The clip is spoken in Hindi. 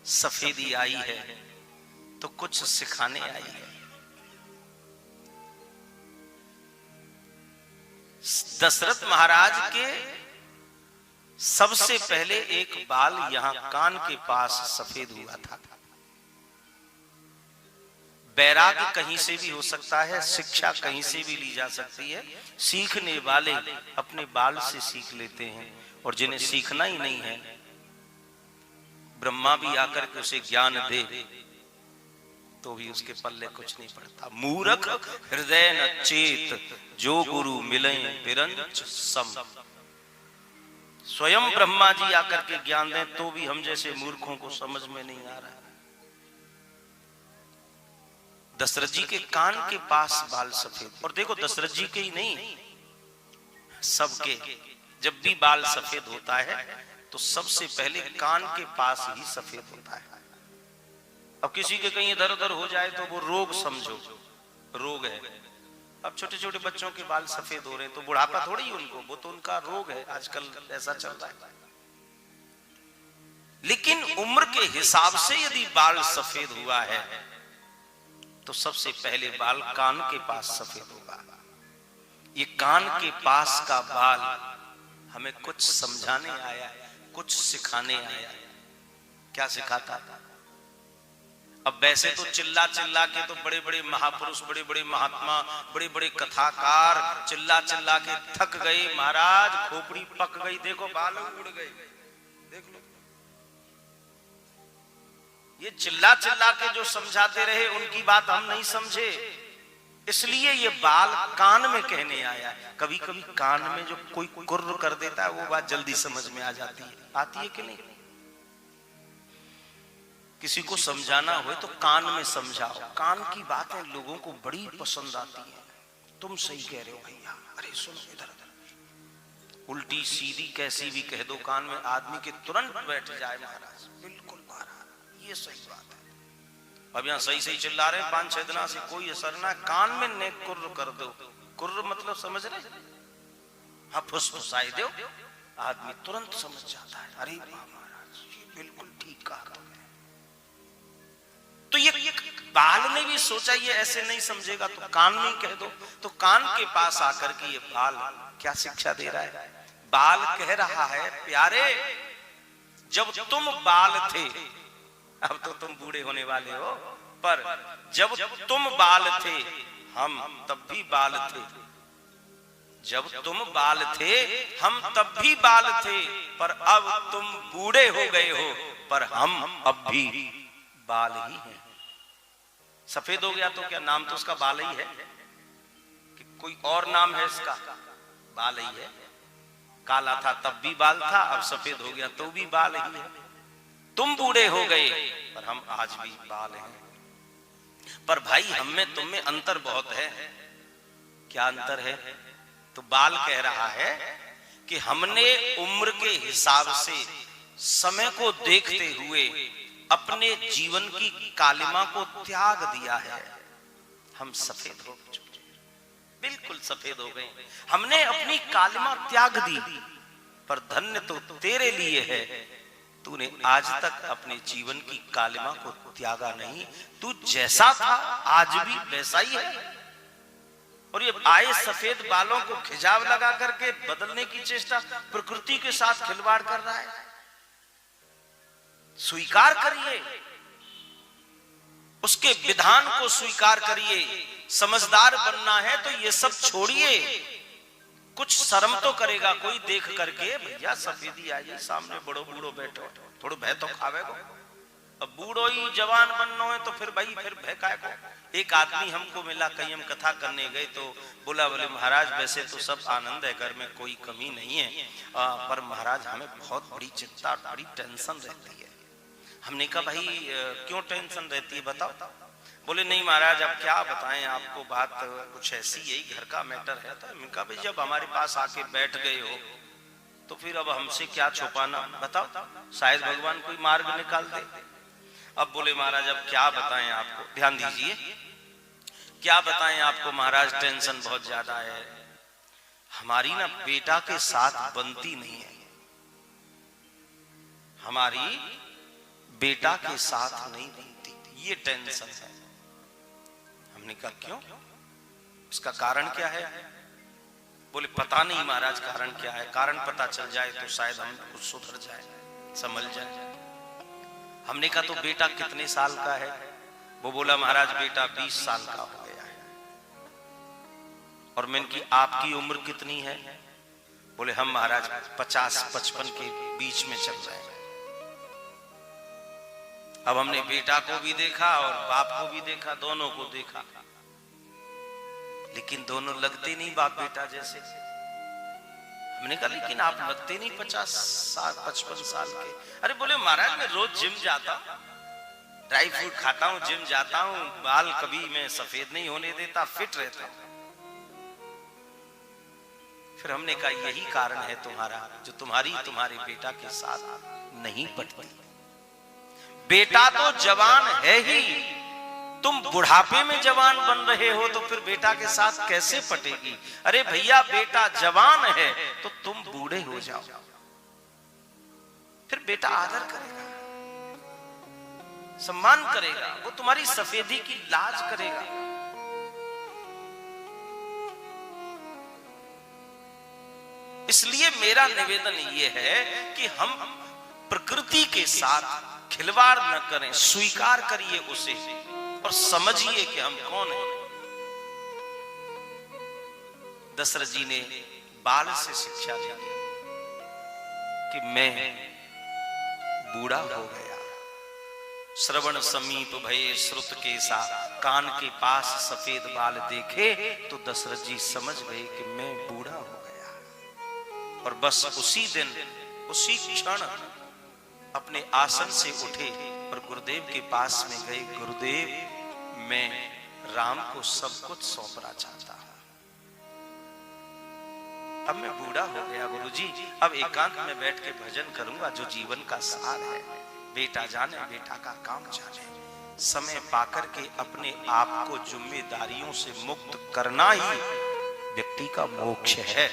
सफेदी आई है तो कुछ सिखाने आई है। दशरथ महाराज के सबसे पहले एक बाल यहां कान के पास सफेद हुआ था। वैराग्य कहीं से भी हो सकता है, शिक्षा कहीं से भी ली जा सकती है। सीखने वाले अपने बाल से सीख लेते हैं, और जिन्हें सीखना ही नहीं है, ब्रह्मा भी आकर के उसे ज्ञान दे तो भी उसके पल्ले कुछ नहीं पड़ता। मूर्ख हृदय न चेत, जो गुरु मिले बिरंच सम। स्वयं ब्रह्मा जी आकर के ज्ञान दें तो भी हम जैसे मूर्खों को समझ में नहीं आ रहा है। दशरथ जी के कान के पास बाल सफेद, और देखो दशरथ जी के ही नहीं, सबके जब भी बाल सफेद होता है तो सबसे पहले कान के पास ही सफेद होता है। अब किसी के कहीं इधर उधर हो जाए तो वो रोग समझो, रोग है। अब छोटे छोटे बच्चों के बाल सफेद हो रहे हैं तो बुढ़ापा थोड़ी ही उनको, वो तो उनका रोग है, आजकल ऐसा चल रहा है। लेकिन उम्र के हिसाब से यदि बाल सफेद हुआ है तो सबसे पहले बाल कान के पास सफेद होगा। ये कान के पास का बाल हमें कुछ समझाने आया, कुछ सिखाने आया। क्या सिखाता? अब वैसे तो चिल्ला चिल्ला के तो बड़े बड़े महापुरुष, बड़े बड़े महात्मा, बड़े बड़े कथाकार चिल्ला चिल्ला के थक गए। महाराज खोपड़ी पक गई, देखो बाल उड़ गए, देख लो। ये चिल्ला चिल्ला के जो समझाते रहे उनकी बात हम नहीं समझे, इसलिए ये बाल कान में कहने आया। कभी कभी कान में जो कोई कुर्र कर देता है वो बात जल्दी समझ में आ जाती है। आती है कि नहीं? किसी को समझाना हो तो कान में समझाओ। कान की बातें लोगों को बड़ी पसंद आती है। तुम सही कह रहे हो भैया, अरे सुनो इधर उधर, उल्टी सीधी कैसी भी कह दो कान में, आदमी के तुरंत बैठ जाए महाराज, बिल्कुल महाराज ये सही बात है। अब यहाँ सही सही चिल्ला रहे 5-6 दिनों से, कोई असर ना, कान में ने कुर्र कर दो। कुर्र मतलब समझ रहे? हाँ, फुसफुसाई दो, आदमी तुरंत समझ जाता है। अरे महाराज ये बिल्कुल ठीक कहा। तो ये बाल ने भी सोचा ये ऐसे नहीं समझेगा तो कान में कह दो। तो कान के पास आकर के ये बाल क्या शिक्षा दे रहा है? बाल कह रहा है, प्यारे जब तुम बाल थे, अब तो तुम बूढ़े होने वाले हो, पर जब तुम बाल थे हम तब भी बाल थे। जब तुम बाल थे हम तब भी बाल थे, पर अब तुम बूढ़े हो गए हो, पर हम अब भी बाल ही हैं। सफेद हो गया तो क्या नाम तो उसका बाल ही है कि कोई और नाम है इसका? बाल ही है। काला था तब भी बाल था, अब सफेद हो गया तो भी बाल ही है। तुम बूढ़े हो गए पर हम आज भी बाल हैं। पर भाई हम में तुम में अंतर बहुत है। क्या अंतर है? तो बाल कह रहा है कि हमने उम्र के हिसाब से समय को देखते हुए अपने जीवन की कालिमा को त्याग दिया है। हम सफेद हो चुके, बिल्कुल सफेद हो गए। हमने अपनी कालिमा त्याग दी, पर धन्य तो तेरे लिए है, तूने आज तक अपने जीवन की कालिमा को त्यागा नहीं। तू जैसा था आज भी वैसा ही है। और ये आए सफेद बालों को खिजाव लगा करके बदलने की चेष्टा, प्रकृति के साथ खिलवाड़ कर रहा है। स्वीकार करिए, उसके विधान को स्वीकार करिए। समझदार बनना है तो ये सब छोड़िए। कुछ शर्म तो करेगा कोई देख करके, भैया सफेदी आ जाए सामने, बड़ो बूढ़ो बैठो, थोड़ा भय तो खावेगो। अब बूढ़ो ही जवान बनना है तो फिर भाई फिर भय काय को। एक आदमी हमको मिला, कहीं हम कथा करने गए तो बोला, बोले महाराज वैसे तो सब आनंद है, घर में कोई कमी नहीं है, पर महाराज हमें बहुत बड़ी चिंता, बड़ी टेंशन रहती है। हमने कहा भाई क्यों टेंशन रहती है बताओ? बोले नहीं महाराज अब क्या बताएं आपको, बात कुछ ऐसी, यही घर का मैटर है। तो हमने कहा भाई जब हमारे पास आके बैठ गए हो तो फिर अब हमसे क्या छुपाना, बताओ, शायद भगवान कोई मार्ग निकाल दे। अब बोले महाराज अब क्या बताएं आपको, ध्यान दीजिए, क्या बताएं आपको महाराज, टेंशन बहुत ज्यादा है। हमारी ना बेटा के साथ बनती नहीं है, हमारी बेटा के साथ नहीं बनती, ये टेंशन है। हमने कहा क्यों, इसका कारण क्या है? बोले पता नहीं महाराज कारण क्या है, कारण पता चल जाए तो शायद हम कुछ सुधर जाए, संभल जाए। हमने कहा तो बेटा कितने साल का है? वो बोला महाराज बेटा 20 साल का हो गया है। और मैंने की आपकी उम्र कितनी है? बोले हम महाराज 50-55 के बीच में चल रहे हैं। अब हमने बेटा को भी देखा और बाप को भी देखा, दोनों को देखा, लेकिन दोनों लगते नहीं बाप बेटा जैसे। हमने कहा लेकिन आप लगते नहीं 50-55 साल के। अरे बोले महाराज मैं रोज जिम जाता हूं, ड्राई फ्रूट खाता हूं, जिम जाता हूं, बाल कभी मैं सफेद नहीं होने देता, फिट रहता हूं। फिर हमने कहा यही कारण है तुम्हारा, जो तुम्हारे बेटा के साथ नहीं पटती। बेटा तो जवान है ही, तुम बुढ़ापे में जवान बन रहे हो तो फिर बेटा के साथ कैसे पटेगी? अरे भैया बेटा जवान है तो तुम बूढ़े हो जाओ, फिर बेटा आदर करेगा, सम्मान करेगा, वो तुम्हारी सफेदी की लाज करेगा। इसलिए मेरा निवेदन यह है कि हम प्रकृति के साथ खिलवाड़ न करें, स्वीकार करिए उसे और समझिए कि हम कौन हैं। दशरथ जी ने बाल से शिक्षा ली कि मैं बूढ़ा हो गया। श्रवण समीप भये श्रुत के सा, कान के पास सफेद बाल देखे तो दशरथ जी समझ गए कि मैं बूढ़ा हो गया। और बस उसी दिन उसी क्षण अपने आसन से उठे और गुरुदेव के पास में गए। गुरुदेव मैं राम को सब कुछ सौंपना चाहता हूं, अब मैं बूढ़ा हो गया गुरुजी, अब एकांत में बैठ के भजन करूंगा जो जीवन का सार है। बेटा जाने बेटा का काम जाने, समय पाकर के अपने आप को जिम्मेदारियों से मुक्त करना ही व्यक्ति का मोक्ष है।